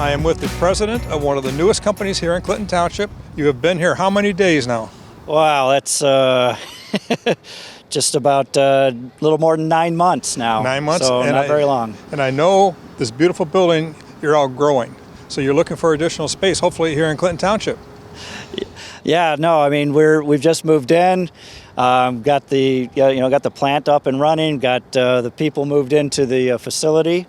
I am with the president of one of the newest companies here in Clinton Township. You have been here how many days now? Wow, that's just about a little more than 9 months now. 9 months? So not very long. And I know this beautiful building, you're all growing. So you're looking for additional space, hopefully here in Clinton Township. Yeah, no, I mean we've just moved in, got the plant up and running, got the people moved into the facility,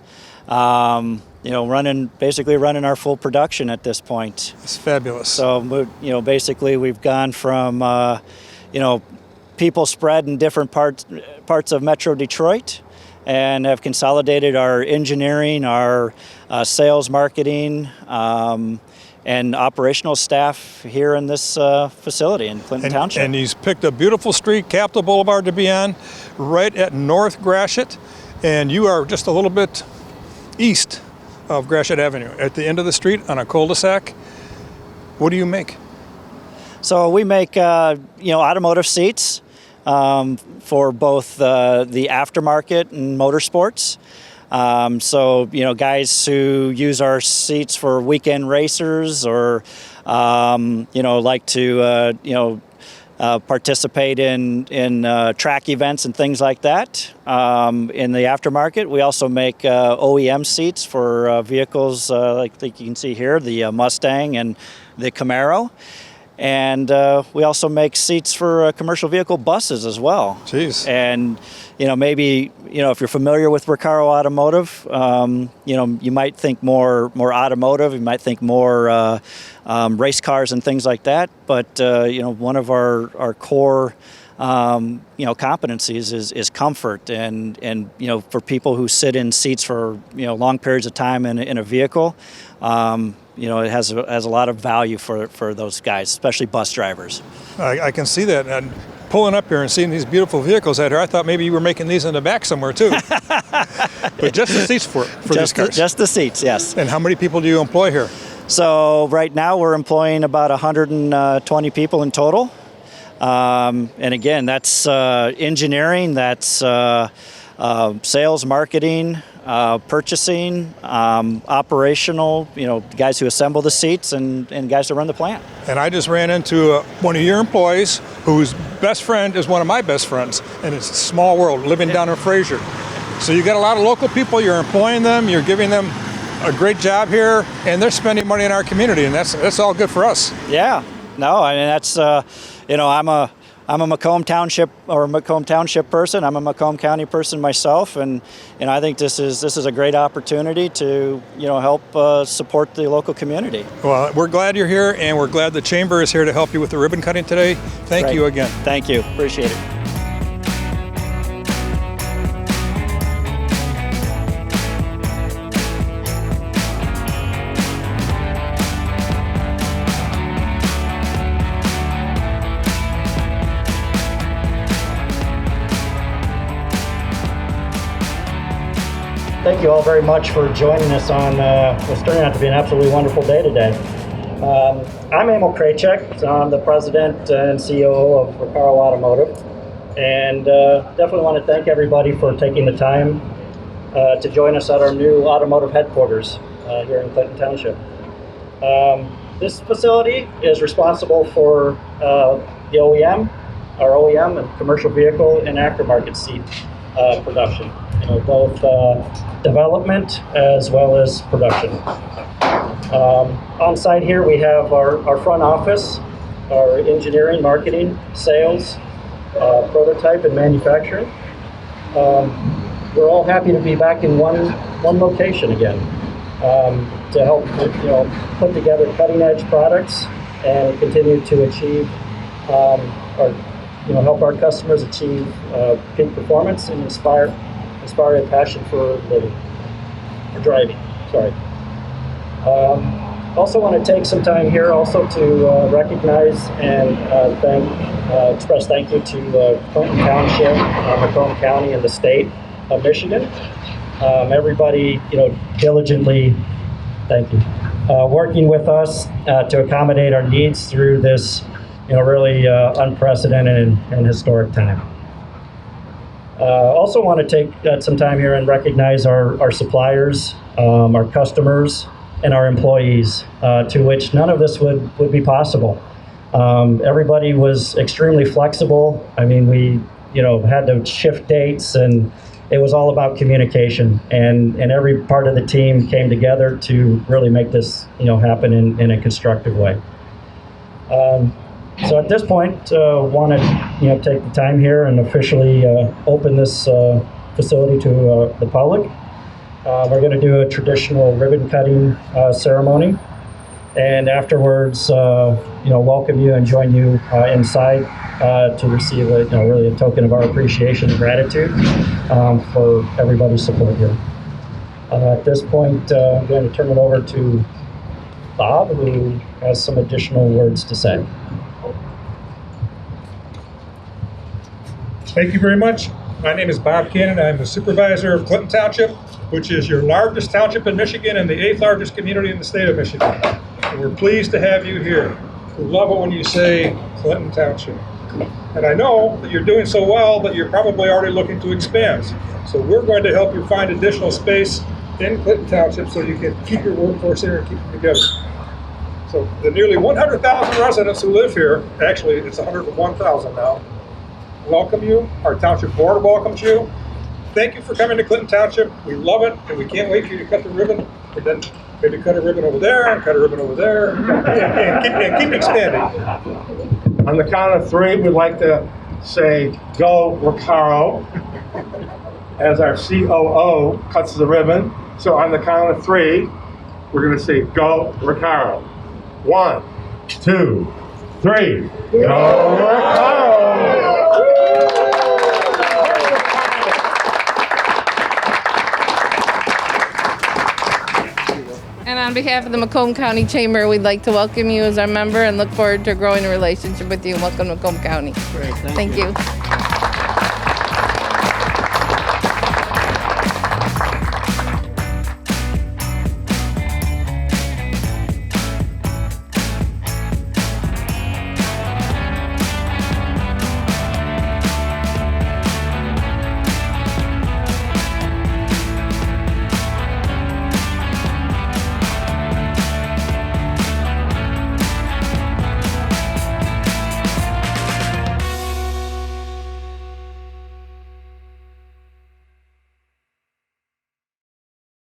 basically running our full production at this point. It's fabulous. So basically we've gone from people spread in different parts of Metro Detroit, and have consolidated our engineering, our sales, marketing, and operational staff here in this facility in Clinton Township. And he's picked a beautiful street, Capitol Boulevard to be on, right at North Gratiot, and you are just a little bit east of Gratiot Avenue, at the end of the street on a cul-de-sac. What do you make? So we make automotive seats for both the aftermarket and motorsports. Guys who use our seats for weekend racers or, like to, participate in track events and things like that. In the aftermarket, we also make OEM seats for vehicles like you can see here, the Mustang and the Camaro. And we also make seats for commercial vehicle buses as well. Jeez. And, maybe, if you're familiar with RECARO Automotive, you might think more automotive, you might think more race cars and things like that. But, one of our core, competencies is comfort. And for people who sit in seats for, long periods of time in a vehicle, it has a lot of value for those guys, especially bus drivers. I can see that. And pulling up here and seeing these beautiful vehicles out here, I thought maybe you were making these in the back somewhere too. But just the seats for these cars? Just the seats, yes. And how many people do you employ here? So right now we're employing about 120 people in total. And again, that's engineering, that's sales, marketing, purchasing, operational, guys who assemble the seats and guys who run the plant. And I just ran into one of your employees whose best friend is one of my best friends, and it's a small world, living down in Fraser. So you got a lot of local people, you're employing them, you're giving them a great job here, and they're spending money in our community, and that's all good for us. Yeah, no, I mean, that's, I'm a Macomb Township person. I'm a Macomb County person myself, and I think this is a great opportunity to help support the local community. Well, we're glad you're here, and we're glad the Chamber is here to help you with the ribbon cutting today. Thank you again. Thank you. Appreciate it. Thank you all very much for joining us on what's turning out to be an absolutely wonderful day today. I'm Emil Krajcek. I'm the president and CEO of RECARO Automotive, and definitely want to thank everybody for taking the time to join us at our new automotive headquarters here in Clinton Township. This facility is responsible for the OEM, our OEM and commercial vehicle and aftermarket seat production. Both development as well as production. On site here we have our front office, our engineering, marketing, sales, prototype, and manufacturing. We're all happy to be back in one location again to help put together cutting edge products and continue to achieve help our customers achieve peak performance and inspire a passion for driving. Also want to take some time here also to recognize and express thank you to Clinton Township, Macomb County, and the state of Michigan. Everybody, diligently, thank you, working with us to accommodate our needs through this, really unprecedented and historic time. Also want to take some time here and recognize our suppliers, our customers, and our employees, to which none of this would be possible. Everybody was extremely flexible. I mean, we had to shift dates, and it was all about communication, and every part of the team came together to really make this happen in a constructive way. So at this point, want to take the time here and officially open this facility to the public. We're going to do a traditional ribbon cutting ceremony, and afterwards, welcome you and join you inside to receive really a token of our appreciation and gratitude for everybody's support here. At this point, I'm going to turn it over to Bob, who has some additional words to say. Thank you very much. My name is Bob Cannon. I'm the supervisor of Clinton Township, which is your largest township in Michigan and the 8th largest community in the state of Michigan. And we're pleased to have you here. We love it when you say Clinton Township. And I know that you're doing so well that you're probably already looking to expand. So we're going to help you find additional space in Clinton Township so you can keep your workforce here and keep them together. So the nearly 100,000 residents who live here, actually it's 101,000 now, welcome you. Our township board welcomes you. Thank you for coming to Clinton Township. We love it, and we can't wait for you to cut the ribbon, and then maybe cut a ribbon over there, and cut a ribbon over there, and keep expanding. On the count of 3, we'd like to say, go RECARO, as our COO cuts the ribbon. So on the count of 3, we're going to say, go RECARO. 1, 2, 3. Go RECARO! And on behalf of the Macomb County Chamber, we'd like to welcome you as our member and look forward to growing a relationship with you. Welcome to Macomb County. Great, Thank you.